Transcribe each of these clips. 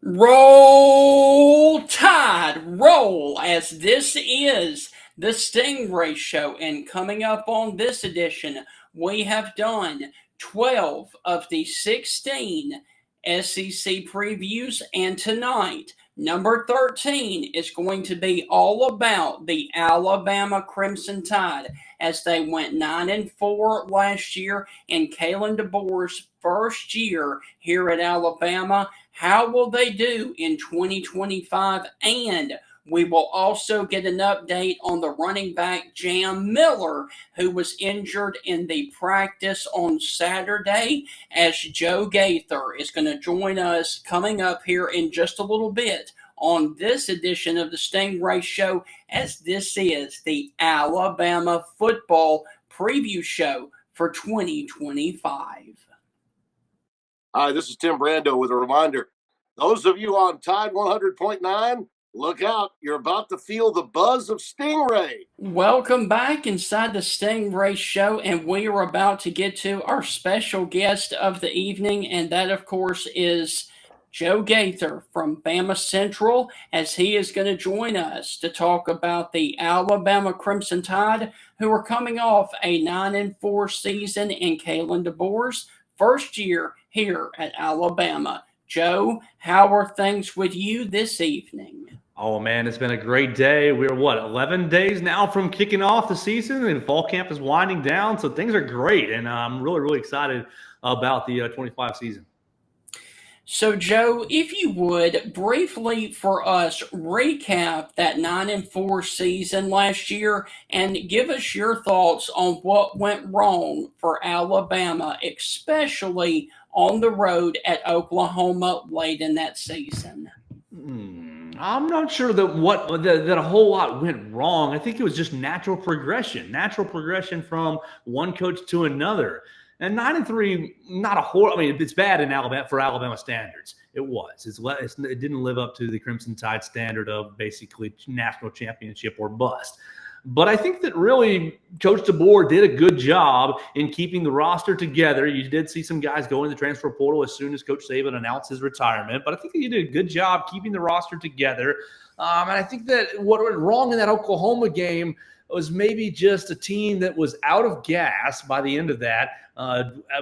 Roll Tide, roll, as this is the Stingray Show. And coming up on this edition, we have done 12 of the 16 SEC previews. And tonight, number 13 is going to be all about the Alabama Crimson Tide as they went 9-4 last year in Kalen DeBoer's first year here at Alabama. How will they do in 2025? And we will also get an update on the running back Jam Miller, who was injured in the practice on Saturday, as Joe Gaither is going to join us coming up here in just a little bit on this edition of the Stingray Show, as this is the Alabama football preview show for 2025. Hi, this is Tim Brando with a reminder. Those of you on Tide 100.9, look out. You're about to feel the buzz of Stingray. Welcome back inside the Stingray Show, and we are about to get to our special guest of the evening, and that, of course, is Joe Gaither from Bama Central, as he is going to join us to talk about the Alabama Crimson Tide, who are coming off a 9-4 season in Kalen DeBoer's first year here at Alabama. Joe, how are things with you this evening? Oh, man, it's been a great day. We're, 11 days now from kicking off the season, and fall camp is winding down, so things are great, and I'm really, really excited about the 25 season. So, Joe, if you would briefly for us recap that 9-4 season last year and give us your thoughts on what went wrong for Alabama, especially on the road at Oklahoma late in that season. I'm not sure that a whole lot went wrong. I think it was just natural progression from one coach to another. And 9-3, not a whole. I mean, it's bad in Alabama for Alabama standards. It was. It didn't live up to the Crimson Tide standard of basically national championship or bust. But I think that really Coach DeBoer did a good job in keeping the roster together. You did see some guys go in the transfer portal as soon as Coach Saban announced his retirement. But I think that you did a good job keeping the roster together. And I think that what went wrong in that Oklahoma game was maybe just a team that was out of gas by the end of that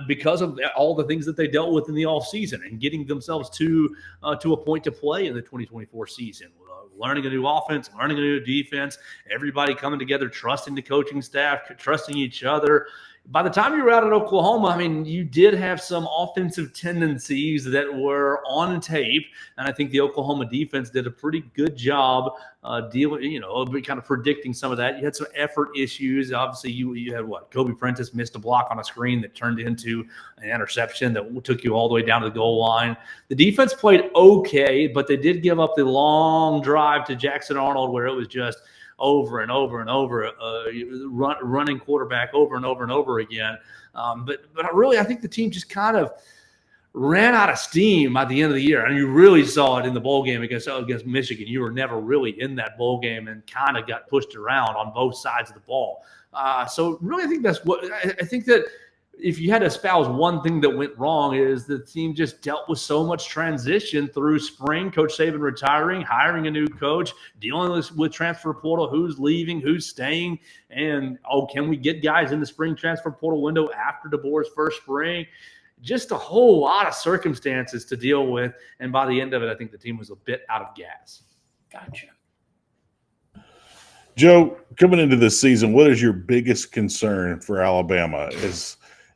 because of all the things that they dealt with in the offseason and getting themselves to a point to play in the 2024 season. Learning a new offense, learning a new defense, everybody coming together, trusting the coaching staff, trusting each other. By the time you were out at Oklahoma, I mean, you did have some offensive tendencies that were on tape, and I think the Oklahoma defense did a pretty good job dealing, kind of predicting some of that. You had some effort issues. Obviously, you had Kobe Prentice missed a block on a screen that turned into an interception that took you all the way down to the goal line. The defense played okay, but they did give up the long drive to Jackson Arnold where it was just over and over and over, running quarterback over and over and over again. But I think the team just kind of ran out of steam at the end of the year. And you really saw it in the bowl game against Michigan. You were never really in that bowl game and kind of got pushed around on both sides of the ball. So really, I think that's what I think that if you had to espouse one thing that went wrong is the team just dealt with so much transition through spring, Coach Saban retiring, hiring a new coach, dealing with transfer portal, who's leaving, who's staying, and, can we get guys in the spring transfer portal window after DeBoer's first spring? Just a whole lot of circumstances to deal with, and by the end of it, I think the team was a bit out of gas. Gotcha. Joe, coming into this season, what is your biggest concern for Alabama?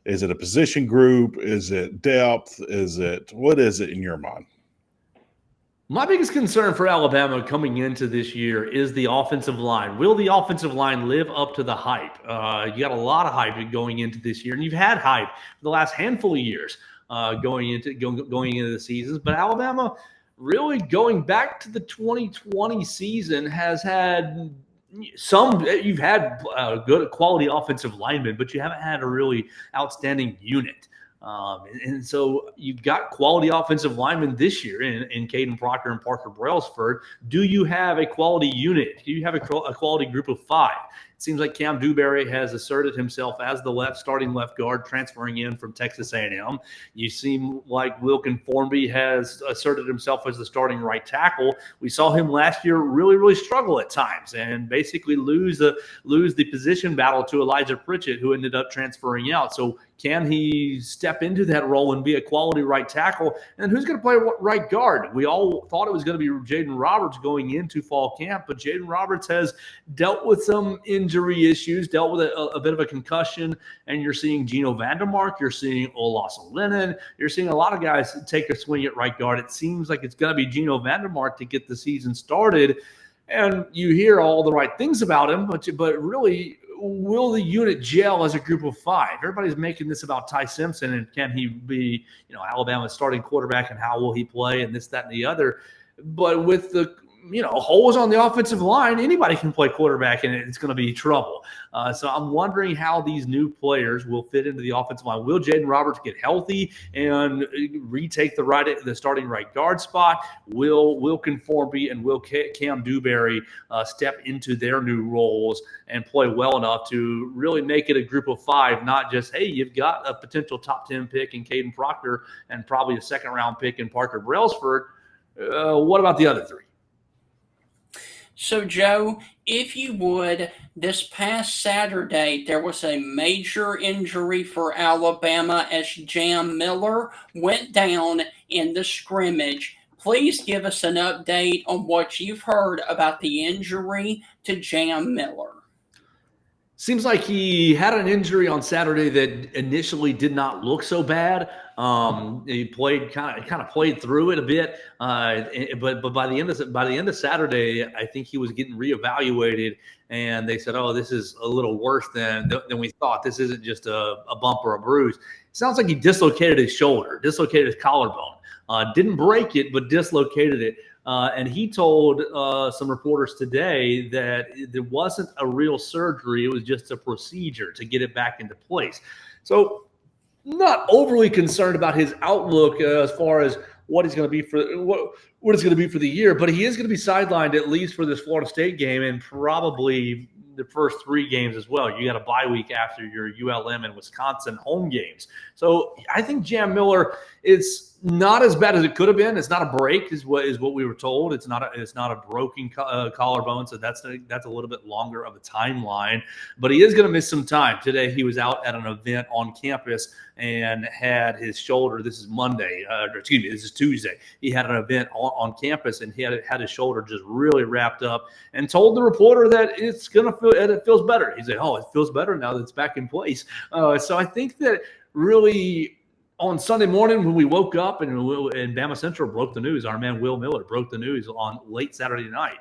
Is it a position group? Is it depth? What is it in your mind? My biggest concern for Alabama coming into this year is the offensive line. Will the offensive line live up to the hype? You got a lot of hype going into this year, and you've had hype for the last handful of years going into the seasons. But Alabama, really going back to the 2020 season, has had you've had good quality offensive linemen, but you haven't had a really outstanding unit. And so you've got quality offensive linemen this year in Caden Proctor and Parker Brailsford. Do you have a quality unit? Do you have a quality group of five? seems like Cam Dewberry has asserted himself as the starting left guard, transferring in from Texas A&M. You seem like Wilkin Formby has asserted himself as the starting right tackle. We saw him last year really, really struggle at times and basically lose the position battle to Elijah Pritchett, who ended up transferring out. So can he step into that role and be a quality right tackle? And who's going to play right guard? We all thought it was going to be Jaden Roberts going into fall camp, but Jaden Roberts has dealt with some injury issues, dealt with a bit of a concussion, and you're seeing Gino Vandermark, you're seeing Olaso Lennon, you're seeing a lot of guys take a swing at right guard. It seems like it's going to be Gino Vandermark to get the season started, and you hear all the right things about him, but really, will the unit gel as a group of five? Everybody's making this about Ty Simpson and can he be, Alabama's starting quarterback and how will he play and this, that, and the other. But with the holes on the offensive line, anybody can play quarterback and it's going to be trouble. So I'm wondering how these new players will fit into the offensive line. Will Jaden Roberts get healthy and retake the starting right guard spot? Will Wilkin Formby and will Cam Dewberry step into their new roles and play well enough to really make it a group of five, not just, hey, you've got a potential top 10 pick in Caden Proctor and probably a second-round pick in Parker Brailsford. What about the other three? So, Joe, if you would, this past Saturday, there was a major injury for Alabama as Jam Miller went down in the scrimmage. Please give us an update on what you've heard about the injury to Jam Miller. Seems like he had an injury on Saturday that initially did not look so bad. He played kind of played through it a bit, but by the end of Saturday, I think he was getting reevaluated, and they said, "Oh, this is a little worse than we thought. This isn't just a bump or a bruise." It sounds like he dislocated his shoulder, dislocated his collarbone. Didn't break it, but dislocated it. And he told some reporters today that there wasn't a real surgery. It was just a procedure to get it back into place. So not overly concerned about his outlook as far as what he's going to be what it's going to be for the year, but he is going to be sidelined at least for this Florida State game and probably the first three games as well. You got a bye week after your ULM and Wisconsin home games. So I think Jam Miller, it's not as bad as it could have been. It's not a break, is what we were told. It's not a broken collarbone, so that's a little bit longer of a timeline. But he is going to miss some time. Today he was out at an event on campus and had his shoulder. This is Monday. This is Tuesday. He had an event on campus and he had his shoulder just really wrapped up and told the reporter that it feels better. He said, "Oh, it feels better now that it's back in place." So I think that really, on Sunday morning when we woke up and Bama Central broke the news, our man Will Miller broke the news on late Saturday night.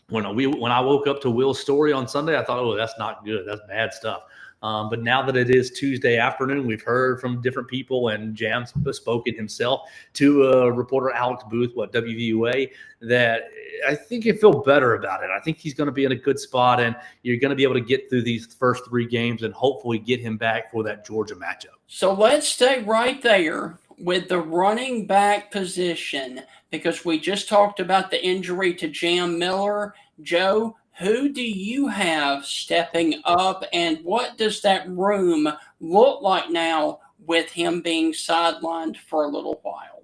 When I woke up to Will's story on Sunday, I thought, "Oh, that's not good. That's bad stuff." But now that it is Tuesday afternoon, we've heard from different people, and Jam's spoken himself to reporter Alex Booth, WVUA, that I think you feel better about it. I think he's going to be in a good spot, and you're going to be able to get through these first three games and hopefully get him back for that Georgia matchup. So let's stay right there with the running back position, because we just talked about the injury to Jam Miller. Joe, who do you have stepping up, and what does that room look like now with him being sidelined for a little while?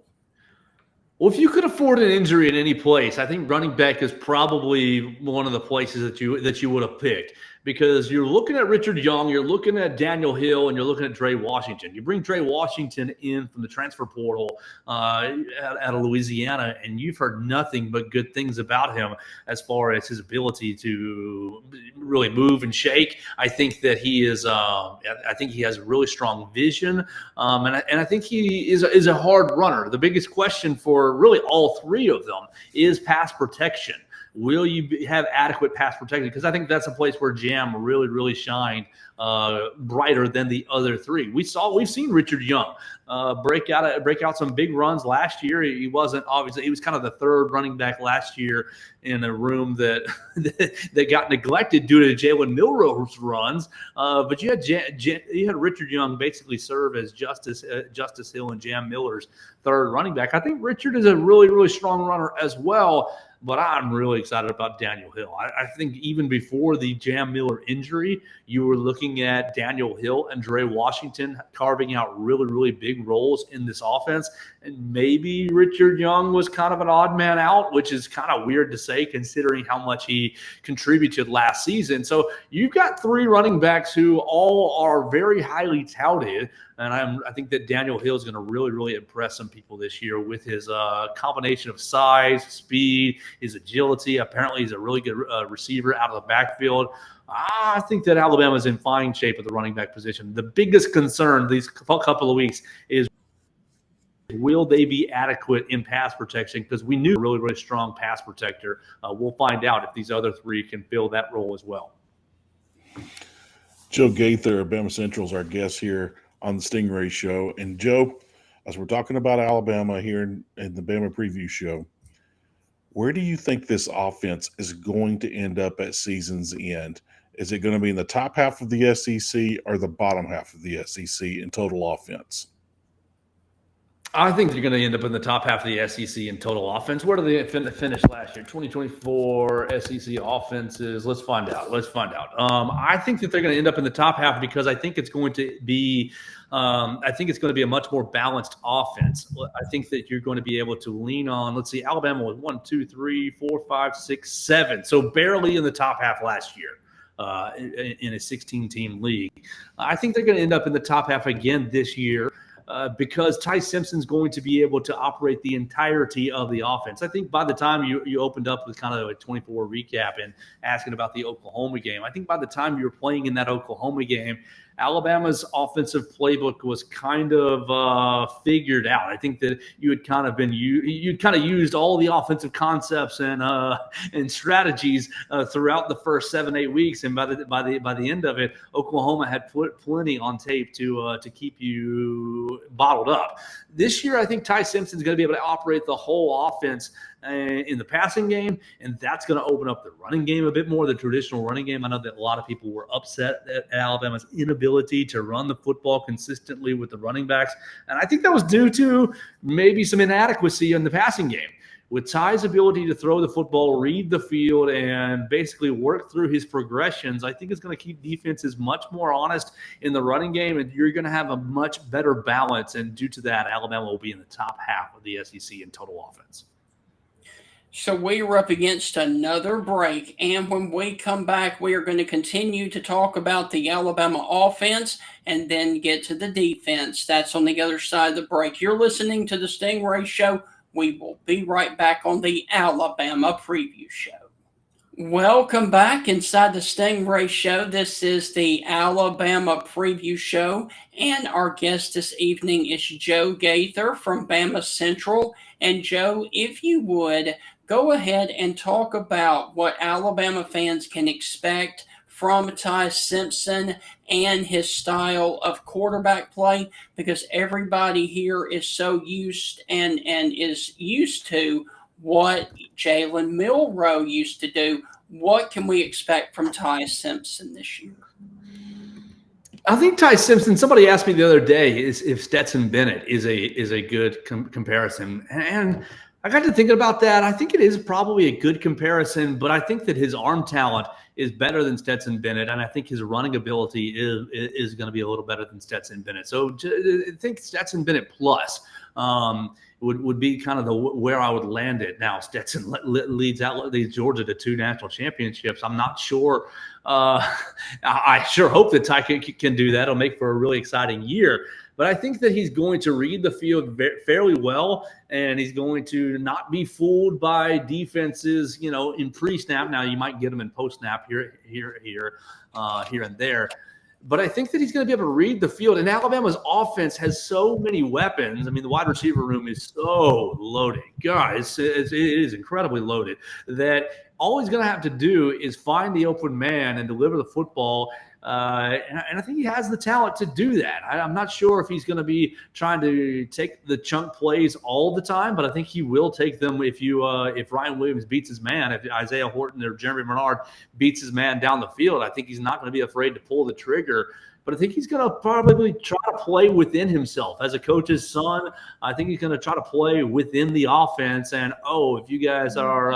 Well, if you could afford an injury in any place, I think running back is probably one of the places that you would have picked, because you're looking at Richard Young, you're looking at Daniel Hill, and you're looking at Dre Washington. You bring Dre Washington in from the transfer portal out of Louisiana, and you've heard nothing but good things about him as far as his ability to really move and shake. I think that he is. I think he has a really strong vision, and I think he is a hard runner. The biggest question for really all three of them is pass protection. Will you have adequate pass protection? Because I think that's a place where Jam really, really shined brighter than the other three. We've seen Richard Young break out some big runs last year. He wasn't obviously, he was kind of the third running back last year in a room that got neglected due to Jalen Milroe's runs. But you had Richard Young basically serve as Justice Hill and Jam Miller's third running back. I think Richard is a really, really strong runner as well. but I'm really excited about Daniel Hill. I think even before the Jam Miller injury, you were looking at Daniel Hill and Dre Washington carving out really, really big roles in this offense. And maybe Richard Young was kind of an odd man out, which is kind of weird to say considering how much he contributed last season. So you've got three running backs who all are very highly touted. And I think that Daniel Hill is going to really, really impress some people this year with his combination of size, speed, his agility. Apparently, he's a really good receiver out of the backfield. I think that Alabama's in fine shape at the running back position. The biggest concern these couple of weeks is, will they be adequate in pass protection? Because we knew a really, really strong pass protector. We'll find out if these other three can fill that role as well. Joe Gaither of Bama Central is our guest here on the Stingray Show. And Joe, as we're talking about Alabama here in the Bama Preview Show, where do you think this offense is going to end up at season's end? Is it going to be in the top half of the SEC or the bottom half of the SEC in total offense? I think they're going to end up in the top half of the SEC in total offense. Where do they finish last year? 2024 SEC offenses. Let's find out. I think that they're going to end up in the top half because I think it's going to be a much more balanced offense. I think that you're going to be able to lean on, let's see, Alabama was 1, 2, 3, 4, 5, 6, 7. So barely in the top half last year. In a 16-team league. I think they're going to end up in the top half again this year. Because Ty Simpson's going to be able to operate the entirety of the offense. I think by the time you opened up with kind of a 24 recap and asking about the Oklahoma game, I think by the time you were playing in that Oklahoma game, Alabama's offensive playbook was kind of figured out. I think that you'd kind of used all the offensive concepts and strategies throughout the first 7-8 weeks, and by the end of it, Oklahoma had put plenty on tape to keep you bottled up. This year, I think Ty Simpson's going to be able to operate the whole offense in the passing game, and that's going to open up the running game a bit more, the traditional running game. I know that a lot of people were upset at Alabama's inability to run the football consistently with the running backs, and I think that was due to maybe some inadequacy in the passing game. With Ty's ability to throw the football, read the field, and basically work through his progressions, I think it's going to keep defenses much more honest in the running game, and you're going to have a much better balance, and due to that, Alabama will be in the top half of the SEC in total offense. So we are up against another break, and when we come back, we are going to continue to talk about the Alabama offense and then get to the defense. That's on the other side of the break. You're listening to the Stingray Show. We will be right back on the Alabama Preview Show. Welcome back inside the Stingray Show. This is the Alabama Preview Show, and our guest this evening is Joe Gaither from Bama Central. And Joe, if you would, go ahead and talk about what Alabama fans can expect from Ty Simpson and his style of quarterback play, because everybody here is so used and is used to what Jalen Milroe used to do. What can we expect from Ty Simpson this year? I think Ty Simpson, somebody asked me the other day if Stetson Bennett is a good comparison. And I got to thinking about that. I think it is probably a good comparison, but I think that his arm talent is better than Stetson Bennett, and I think his running ability is going to be a little better than Stetson Bennett. So I think Stetson Bennett plus would be kind of where I would land it. Now, Stetson leads Georgia to 2 national championships. I'm not sure. I sure hope that Ty can do that. It'll make for a really exciting year. But I think that he's going to read the field fairly well, and he's going to not be fooled by defenses, in pre-snap. Now, you might get them in post-snap here and there. But I think that he's going to be able to read the field. And Alabama's offense has so many weapons. I mean, the wide receiver room is so loaded. Guys, it is incredibly loaded that all he's going to have to do is find the open man and deliver the football. And I think he has the talent to do that. I'm not sure if he's going to be trying to take the chunk plays all the time, but I think he will take them if Ryan Williams beats his man, if Isaiah Horton or Jeremy Bernard beats his man down the field. I think he's not going to be afraid to pull the trigger. But but I think he's going to probably try to play within himself. As a coach's son, I think he's going to try to play within the offense. And, if you guys are,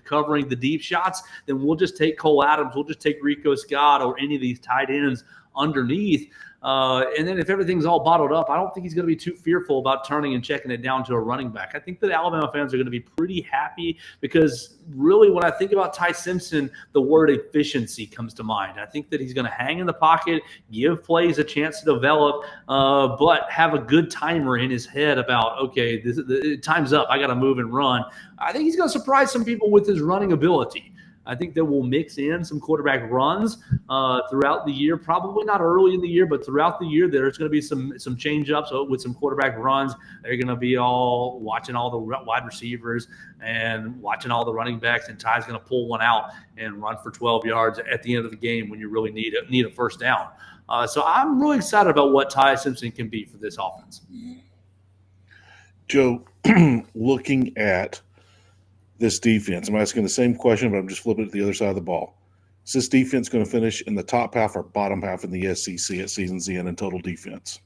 covering the deep shots, then we'll just take Cole Adams. We'll just take Rico Scott or any of these tight ends underneath. And then if everything's all bottled up, I don't think he's going to be too fearful about turning and checking it down to a running back. I think that Alabama fans are going to be pretty happy because really when I think about Ty Simpson, the word efficiency comes to mind. I think that he's going to hang in the pocket, give plays a chance to develop, but have a good timer in his head about, okay, time's up. I got to move and run. I think he's going to surprise some people with his running ability. I think that we'll mix in some quarterback runs throughout the year. Probably not early in the year, but throughout the year, there's going to be some change-ups with some quarterback runs. They're going to be all watching all the wide receivers and watching all the running backs, and Ty's going to pull one out and run for 12 yards at the end of the game when you really need a first down. So I'm really excited about what Ty Simpson can be for this offense. Joe, looking at this defense, I'm asking the same question, but I'm just flipping it to the other side of the ball. Is this defense going to finish in the top half or bottom half in the SEC at season's end in total defense?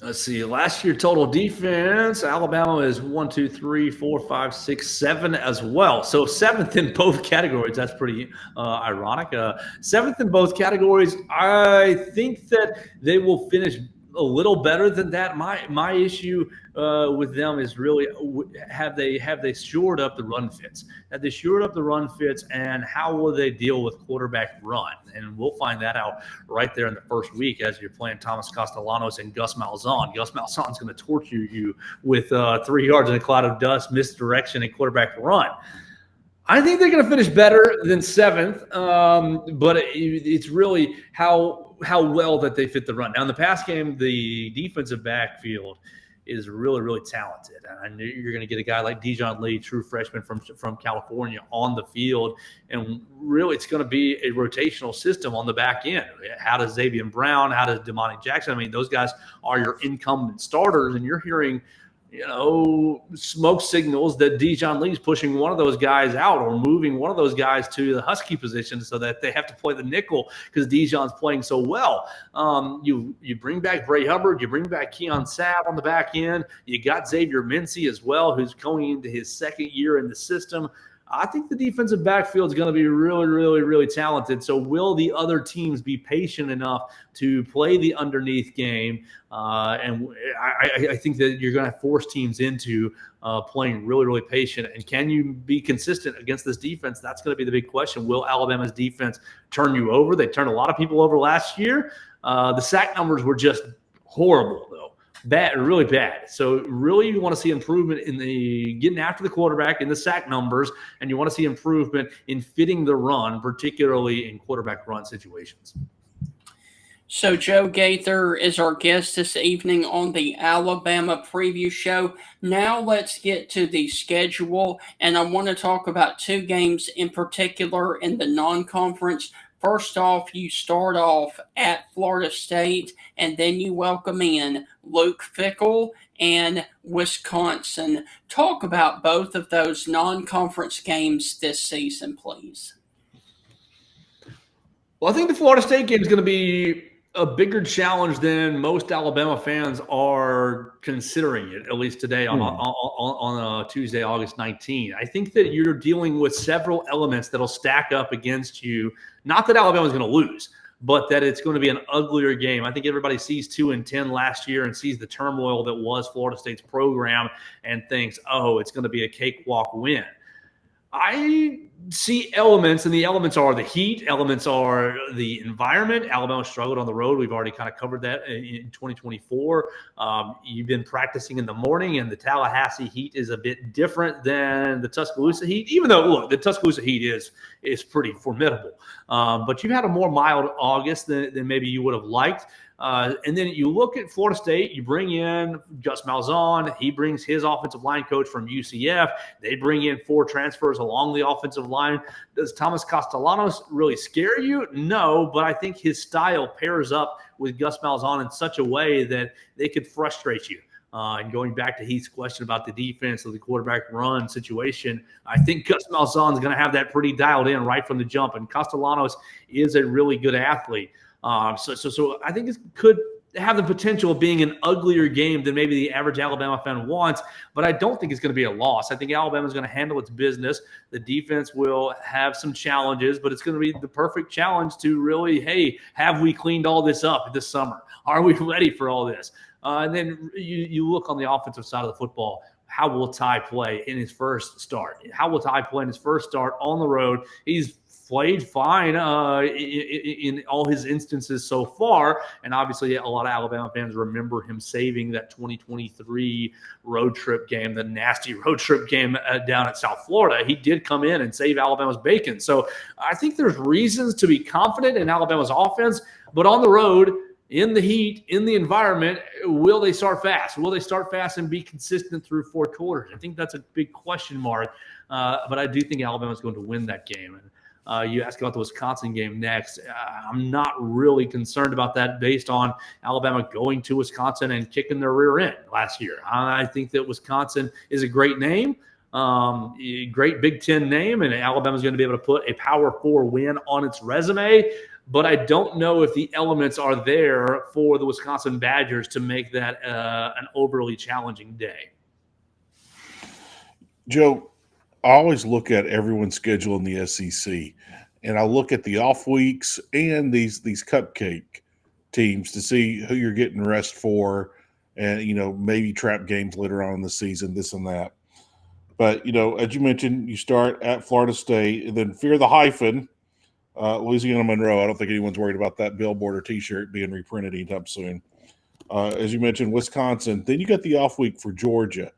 Let's see. Last year, total defense, Alabama is 1, 2, 3, 4, 5, 6, 7 as well. So 7th in both categories. That's pretty ironic. 7th in both categories. I think that they will finish a little better than that. My issue with them is really have they shored up the run fits? Have they shored up the run fits, and how will they deal with quarterback run? And we'll find that out right there in the first week as you're playing Thomas Castellanos and Gus Malzahn. Gus Malzahn's going to torture you with 3 yards in a cloud of dust, misdirection, and quarterback run. I think they're going to finish better than 7th, but it's really how well that they fit the run. Now, in the pass game, the defensive backfield is really, really talented. And I knew you're going to get a guy like Dijon Lee, true freshman from California, on the field. And really, it's going to be a rotational system on the back end. How does Xavier Brown, how does Damani Jackson? I mean, those guys are your incumbent starters, and you're hearing – smoke signals that Dijon Lee's pushing one of those guys out or moving one of those guys to the Husky position so that they have to play the nickel because Dijon's playing so well. You bring back Bray Hubbard, you bring back Keon Sabb on the back end. You got Xavier Mincy as well, who's going into his 2nd year in the system. I think the defensive backfield is going to be really, really, really talented. So will the other teams be patient enough to play the underneath game? And I think that you're going to force teams into playing really, really patient. And can you be consistent against this defense? That's going to be the big question. Will Alabama's defense turn you over? They turned a lot of people over last year. The sack numbers were just horrible, though. Bad, really bad. So really you want to see improvement in the getting after the quarterback in the sack numbers, and you want to see improvement in fitting the run, particularly in quarterback run situations. So Joe Gaither is our guest this evening on the Alabama Preview Show. Now let's get to the schedule, and I want to talk about 2 games in particular in the non-conference. First off, you start off at Florida State, and then you welcome in Luke Fickell and Wisconsin. Talk about both of those non-conference games this season, please. Well, I think the Florida State game is going to be a bigger challenge than most Alabama fans are considering it, at least today on Tuesday, August 19. I think that you're dealing with several elements that'll stack up against you. Not that Alabama's going to lose, but that it's going to be an uglier game. I think everybody sees 2-10 last year and sees the turmoil that was Florida State's program and thinks, oh, it's going to be a cakewalk win. I see elements, and the elements are the heat. Elements are the environment. Alabama struggled on the road. We've already kind of covered that in 2024. You've been practicing in the morning, and the Tallahassee heat is a bit different than the Tuscaloosa heat, even though, look, the Tuscaloosa heat is pretty formidable. But you've had a more mild August than maybe you would have liked. And then you look at Florida State, you bring in Gus Malzahn. He brings his offensive line coach from UCF. They bring in 4 transfers along the offensive line. Does Thomas Castellanos really scare you? No, but I think his style pairs up with Gus Malzahn in such a way that they could frustrate you. And going back to Heath's question about the defense of the quarterback run situation, I think Gus Malzahn is going to have that pretty dialed in right from the jump. And Castellanos is a really good athlete. So I think it could have the potential of being an uglier game than maybe the average Alabama fan wants, but I don't think it's going to be a loss. I think Alabama's going to handle its business. The defense will have some challenges, but it's going to be the perfect challenge to really, hey, have we cleaned all this up this summer? Are we ready for all this? And then you look on the offensive side of the football. How will Ty play in his first start? How will Ty play in his first start on the road? He's played fine in all his instances so far. And obviously, a lot of Alabama fans remember him saving that 2023 road trip game, the nasty road trip game down at South Florida. He did come in and save Alabama's bacon. So I think there's reasons to be confident in Alabama's offense, but on the road, in the heat, in the environment, will they start fast? Will they start fast and be consistent through 4 quarters? I think that's a big question mark, but I do think Alabama's going to win that game. And you ask about the Wisconsin game next. I'm not really concerned about that based on Alabama going to Wisconsin and kicking their rear end last year. I think that Wisconsin is a great name, great Big Ten name, and Alabama's going to be able to put a Power 4 win on its resume. But I don't know if the elements are there for the Wisconsin Badgers to make that an overly challenging day. Joe, I always look at everyone's schedule in the SEC, and I look at the off weeks and these cupcake teams to see who you're getting rest for, and maybe trap games later on in the season, this and that. But as you mentioned, you start at Florida State, and then fear the hyphen. Louisiana Monroe, I don't think anyone's worried about that billboard or T-shirt being reprinted anytime soon. As you mentioned, Wisconsin. Then you got the off week for Georgia.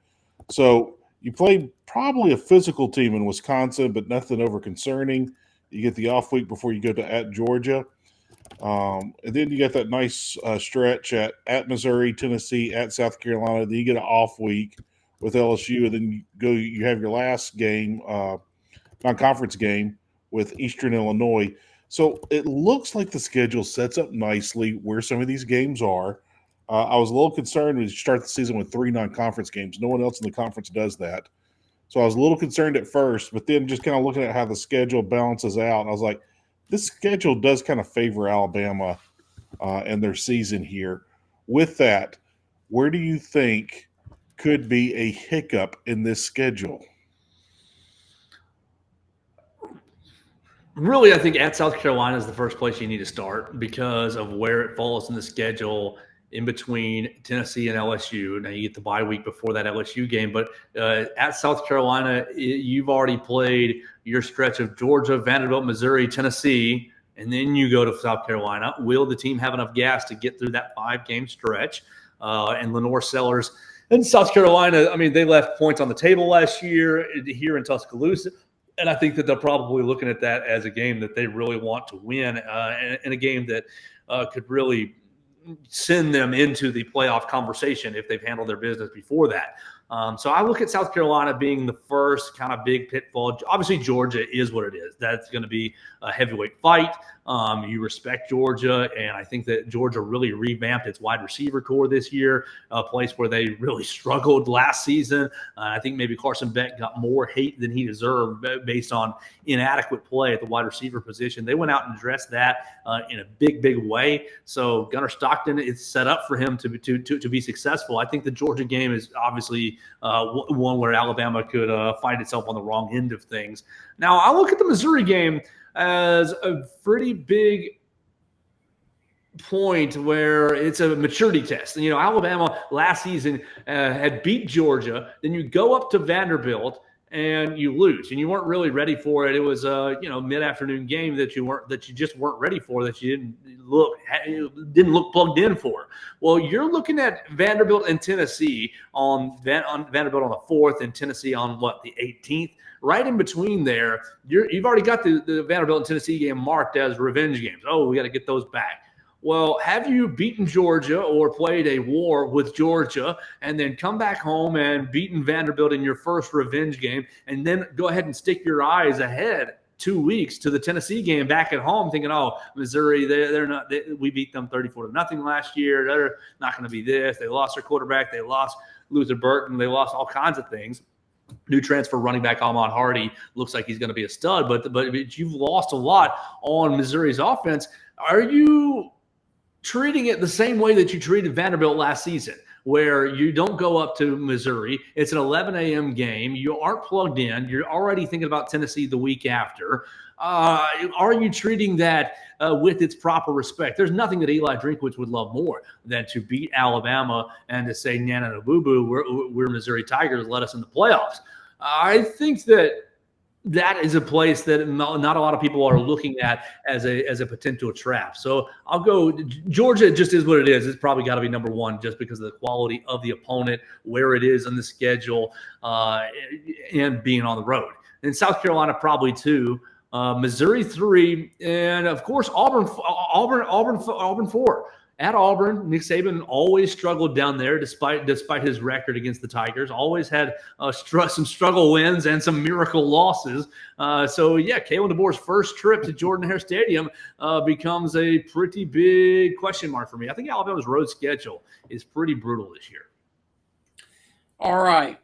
So you play probably a physical team in Wisconsin, but nothing over concerning. You get the off week before you go to at Georgia. And then you got that nice stretch at Missouri, Tennessee, at South Carolina. Then you get an off week with LSU, and then you have your last game, non-conference game, with Eastern Illinois. So it looks like the schedule sets up nicely where some of these games are. I was a little concerned when you start the season with 3 non-conference games. No one else in the conference does that. So I was a little concerned at first, but then just kind of looking at how the schedule balances out, I was like, this schedule does kind of favor Alabama and their season here. With that, where do you think could be a hiccup in this schedule? Really, I think at South Carolina is the first place you need to start because of where it falls in the schedule in between Tennessee and LSU. Now, you get the bye week before that LSU game, but at South Carolina, you've already played your stretch of Georgia, Vanderbilt, Missouri, Tennessee, and then you go to South Carolina. Will the team have enough gas to get through that 5-game stretch? And Lenore Sellers in South Carolina, I mean, they left points on the table last year here in Tuscaloosa. And I think that they're probably looking at that as a game that they really want to win and a game that could really send them into the playoff conversation if they've handled their business before that. So I look at South Carolina being the first kind of big pitfall. Obviously, Georgia is what it is. That's going to be a heavyweight fight. You respect Georgia, and I think that Georgia really revamped its wide receiver core this year, a place where they really struggled last season. I think maybe Carson Beck got more hate than he deserved based on inadequate play at the wide receiver position. They went out and addressed that in a big, big way. So Gunnar Stockton is set up for him to be successful. I think the Georgia game is obviously one where Alabama could find itself on the wrong end of things. Now, I look at the Missouri game as a pretty big point where it's a maturity test. And, Alabama last season had beat Georgia. Then you go up to Vanderbilt and you lose, and you weren't really ready for it. It was a mid-afternoon game that you just weren't ready for, that you didn't look plugged in for. Well, you're looking at Vanderbilt and Tennessee on Vanderbilt on the 4th and Tennessee on the 18th. Right in between there, you've already got the Vanderbilt and Tennessee game marked as revenge games. Oh, we got to get those back. Well, have you beaten Georgia or played a war with Georgia and then come back home and beaten Vanderbilt in your first revenge game and then go ahead and stick your eyes ahead 2 weeks to the Tennessee game back at home thinking, oh, Missouri, we beat them 34-0 last year. They're not going to be this. They lost their quarterback. They lost Luther Burton. They lost all kinds of things. New transfer running back Ahmad Hardy looks like he's going to be a stud, but you've lost a lot on Missouri's offense. Are you treating it the same way that you treated Vanderbilt last season, where you don't go up to Missouri. It's an 11 a.m. game. You aren't plugged in. You're already thinking about Tennessee the week after. Are you treating that with its proper respect? There's nothing that Eli Drinkwitz would love more than to beat Alabama and to say, Nana no boo-boo, we're Missouri Tigers, let us in the playoffs. I think that is a place that not a lot of people are looking at as a potential trap. So I'll go Georgia. Just is what it is. It's probably got to be number one just because of the quality of the opponent, where it is on the schedule, and being on the road. And South Carolina probably two. Missouri 3, and of course Auburn 4. At Auburn, Nick Saban always struggled down there, despite his record against the Tigers. Always had some struggle wins and some miracle losses. So yeah, Kalen DeBoer's first trip to Jordan-Hare Stadium becomes a pretty big question mark for me. I think Alabama's road schedule is pretty brutal this year. All right,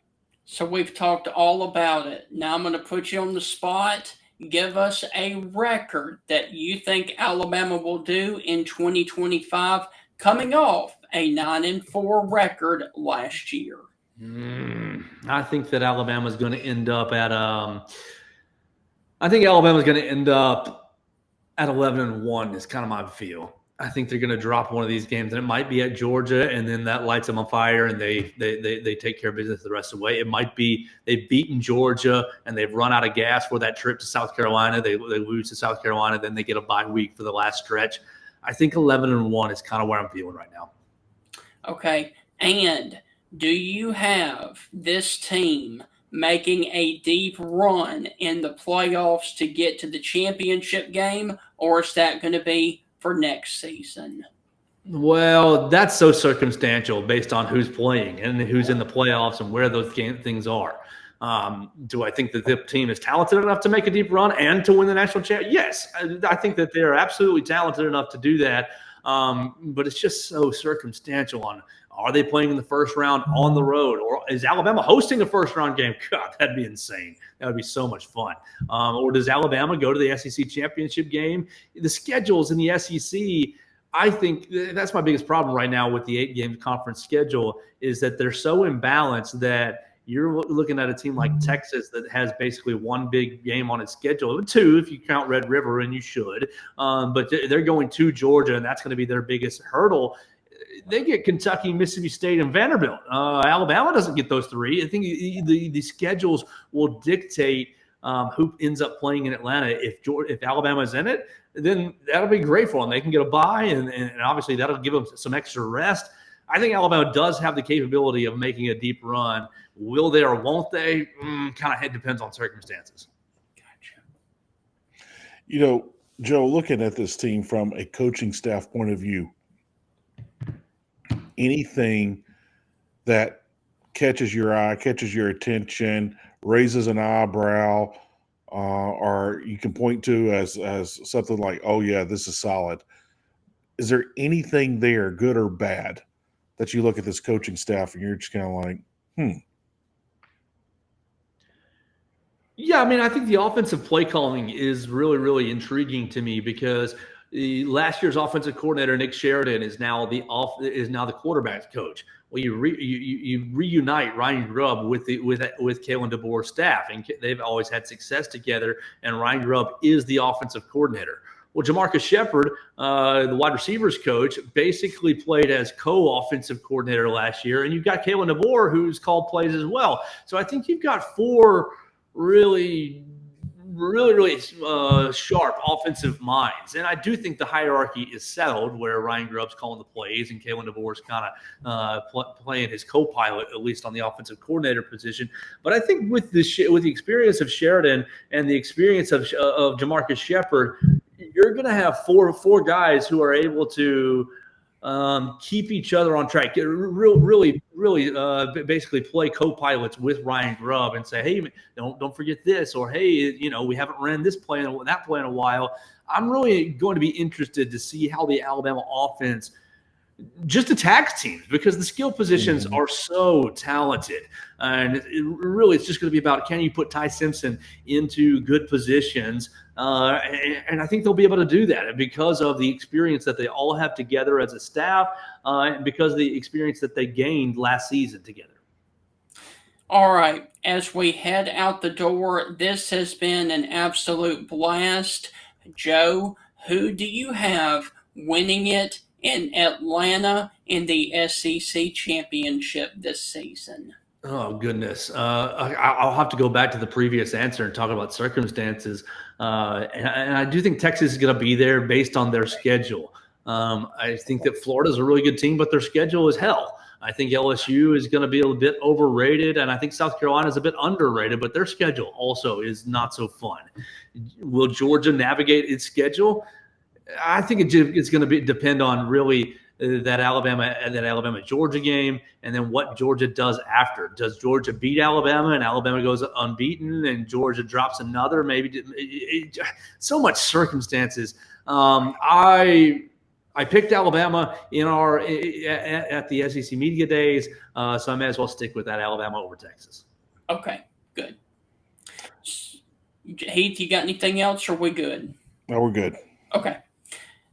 so we've talked all about it. Now I'm going to put you on the spot. Give us a record that you think Alabama will do in 2025, coming off a 9-4 record last year. I think that Alabama's going to end up at 11-1 is kind of my feel. I think they're going to drop one of these games, and it might be at Georgia, and then that lights them on fire, and they take care of business the rest of the way. It might be they've beaten Georgia, and they've run out of gas for that trip to South Carolina. They lose to South Carolina, then they get a bye week for the last stretch. I think 11-1 is kind of where I'm feeling right now. Okay, and do you have this team making a deep run in the playoffs to get to the championship game, or is that going to be for next season? Well, that's so circumstantial based on who's playing and who's in the playoffs and where those things are. Do I think that the team is talented enough to make a deep run and to win the national championship? Yes, I think that they're absolutely talented enough to do that. But it's just so circumstantial on, are they playing in the first round on the road, or is Alabama hosting a first-round game? God, that'd be insane. That would be so much fun. Or does Alabama go to the SEC championship game? The schedules in the SEC, I think that's my biggest problem right now with the 8-game conference schedule, is that they're so imbalanced that you're looking at a team like Texas that has basically one big game on its schedule, two if you count Red River, and you should. But they're going to Georgia, and that's going to be their biggest hurdle. They get Kentucky, Mississippi State, and Vanderbilt. Alabama doesn't get those three. I think the schedules will dictate who ends up playing in Atlanta. If Alabama's in it, then that'll be great for them. They can get a bye, and obviously that'll give them some extra rest. I think Alabama does have the capability of making a deep run. Will they or won't they? Kind of depends on circumstances. Gotcha. You know, Joe, looking at this team from a coaching staff point of view, anything that catches your eye, catches your attention, raises an eyebrow, or you can point to as something like, oh yeah, this is solid. Is there anything there, good or bad, that you look at this coaching staff and you're just kind of like, Yeah, I mean, I think the offensive play calling is really, really intriguing to me, because the last year's offensive coordinator, Nick Sheridan, is now the quarterback's coach. Well, you reunite Ryan Grubb with Kalen DeBoer's staff, and they've always had success together. And Ryan Grubb is the offensive coordinator. Well, Jamarcus Shepard, the wide receivers coach, basically played as co-offensive coordinator last year, and you've got Kalen DeBoer, who's called plays as well. So I think you've got four really sharp offensive minds. And I do think the hierarchy is settled, where Ryan Grubb's calling the plays and Kalen DeBoer's kind of playing his co-pilot, at least on the offensive coordinator position. But I think with the experience of Sheridan and the experience of Jamarcus Shepard, you're going to have four guys who are able to keep each other on track, really basically play co-pilots with Ryan Grubb and say, hey, don't forget this, or hey, we haven't ran this play and that play in a while. I'm really going to be interested to see how the Alabama offense just attacks teams because the skill positions are so talented. And it's just going to be about, can you put Ty Simpson into good positions? And I think they'll be able to do that. And because of the experience that they all have together as a staff, and because of the experience that they gained last season together. All right, as we head out the door, this has been an absolute blast. Joe, who do you have winning it in Atlanta in the SEC championship this season? Oh, goodness. I'll have to go back to the previous answer and talk about circumstances. And I do think Texas is going to be there based on their schedule. I think that Florida's a really good team, but their schedule is hell. I think LSU is going to be a bit overrated, and I think South Carolina is a bit underrated, but their schedule also is not so fun. Will Georgia navigate its schedule? I think it's going to depend on really that Alabama Georgia game, and then what Georgia does after. Does Georgia beat Alabama and Alabama goes unbeaten and Georgia drops another? Maybe so much circumstances. I picked Alabama at the SEC media days, so I may as well stick with that Alabama over Texas. Okay, good. Heath, you got anything else, or are we good? No, we're good. Okay.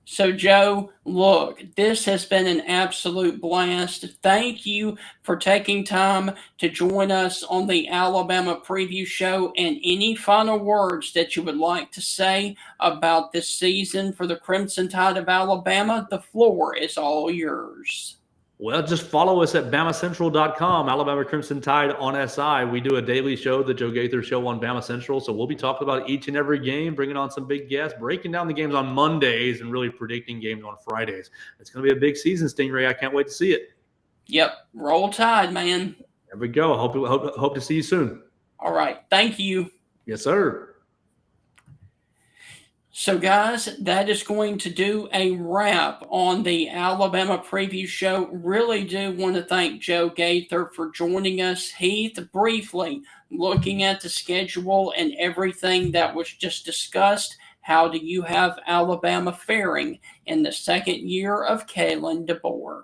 So, Joe, look, this has been an absolute blast. Thank you for taking time to join us on the Alabama Preview Show, and any final words that you would like to say about this season for the Crimson Tide of Alabama. The floor is all yours. Well, just follow us at BamaCentral.com, Alabama Crimson Tide on SI. We do a daily show, the Joe Gaither Show on Bama Central. So we'll be talking about each and every game, bringing on some big guests, breaking down the games on Mondays, and really predicting games on Fridays. It's going to be a big season, Stingray. I can't wait to see it. Yep. Roll Tide, man. There we go. Hope to see you soon. All right. Thank you. Yes, sir. So, guys, that is going to do a wrap on the Alabama Preview Show. Really do want to thank Joe Gaither for joining us. Heath, briefly, looking at the schedule and everything that was just discussed, how do you have Alabama faring in the second year of Kalen DeBoer?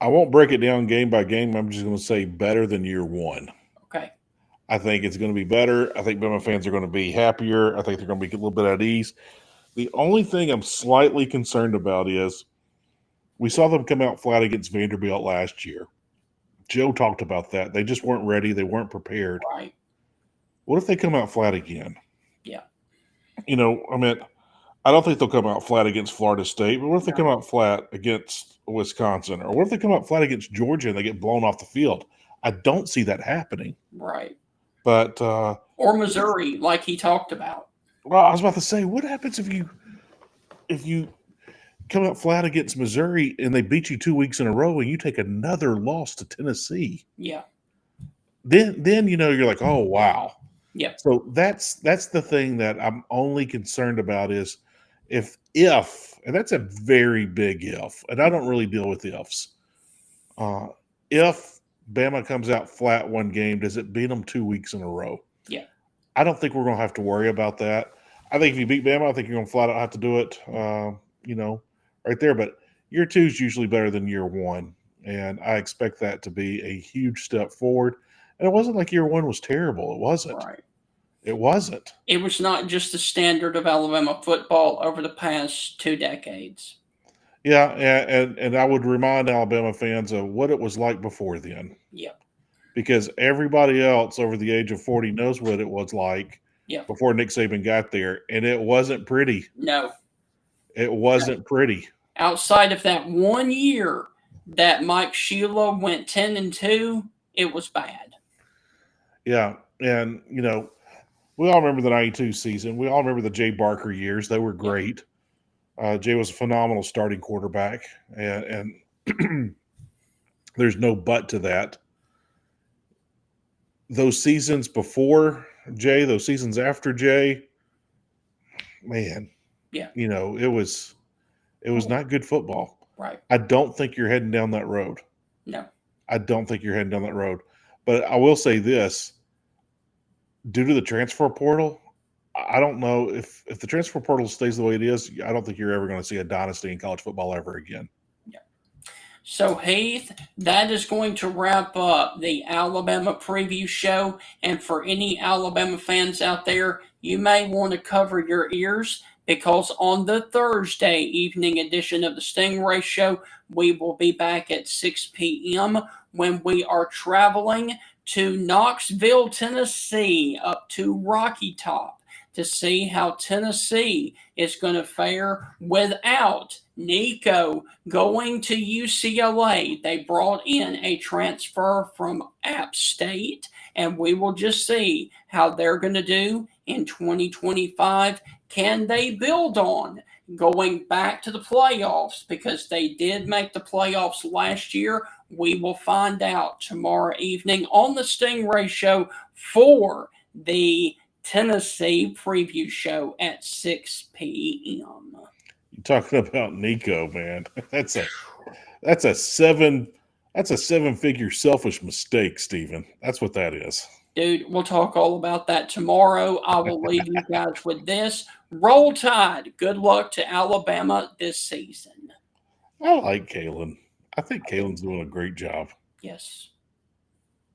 I won't break it down game by game. I'm just going to say better than year one. Okay. I think it's going to be better. I think Bama fans are going to be happier. I think they're going to be a little bit at ease. The only thing I'm slightly concerned about is we saw them come out flat against Vanderbilt last year. Joe talked about that. They just weren't ready. They weren't prepared. Right. What if they come out flat again? Yeah. I don't think they'll come out flat against Florida State, but what if they come out flat against Wisconsin? Or what if they come out flat against Georgia and they get blown off the field? I don't see that happening. Right. But or Missouri, like he talked about. Well, I was about to say, what happens if you come out flat against Missouri and they beat you 2 weeks in a row and you take another loss to Tennessee? Yeah. Then you're like, oh wow. Yeah. So that's the thing that I'm only concerned about is if and that's a very big if, and I don't really deal with ifs. If Bama comes out flat one game, does it beat them 2 weeks in a row? Yeah. I don't think we're going to have to worry about that. I think if you beat Bama, I think you're going to flat out have to do it, right there. But year two is usually better than year one, and I expect that to be a huge step forward. And it wasn't like year one was terrible. It wasn't. Right. It wasn't. It was not just the standard of Alabama football over the past 2 decades. Yeah, and I would remind Alabama fans of what it was like before then. Yeah. Because everybody else over the age of 40 knows what it was like before Nick Saban got there, and it wasn't pretty. No. It wasn't pretty. Outside of that 1 year that Mike Sheila went 10-2, it was bad. Yeah, and, we all remember the 92 season. We all remember the Jay Barker years. They were great. Jay was a phenomenal starting quarterback, and there's no but to that. Those seasons before Jay, those seasons after Jay, man, it was not good football. Right. I don't think you're heading down that road. No. I don't think you're heading down that road. But I will say this, due to the transfer portal, I don't know if the transfer portal stays the way it is, I don't think you're ever going to see a dynasty in college football ever again. So, Heath, that is going to wrap up the Alabama preview show. And for any Alabama fans out there, you may want to cover your ears because on the Thursday evening edition of the Stingray Show, we will be back at 6 p.m. when we are traveling to Knoxville, Tennessee, up to Rocky Top to see how Tennessee is going to fare without Nico going to UCLA. They brought in a transfer from App State, and we will just see how they're going to do in 2025. Can they build on going back to the playoffs? Because they did make the playoffs last year. We will find out tomorrow evening on the Stingray Show for the Tennessee preview show at 6 p.m. You're talking about Nico, man. That's a seven-figure selfish mistake, Stephen. That's what that is. Dude, we'll talk all about that tomorrow. I will leave you guys with this. Roll Tide. Good luck to Alabama this season. I like Kalen. I think Kalen's doing a great job. Yes.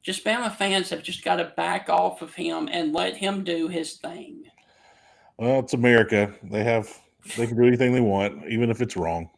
Just Bama fans have just got to back off of him and let him do his thing. Well, it's America. They can do anything they want, even if it's wrong.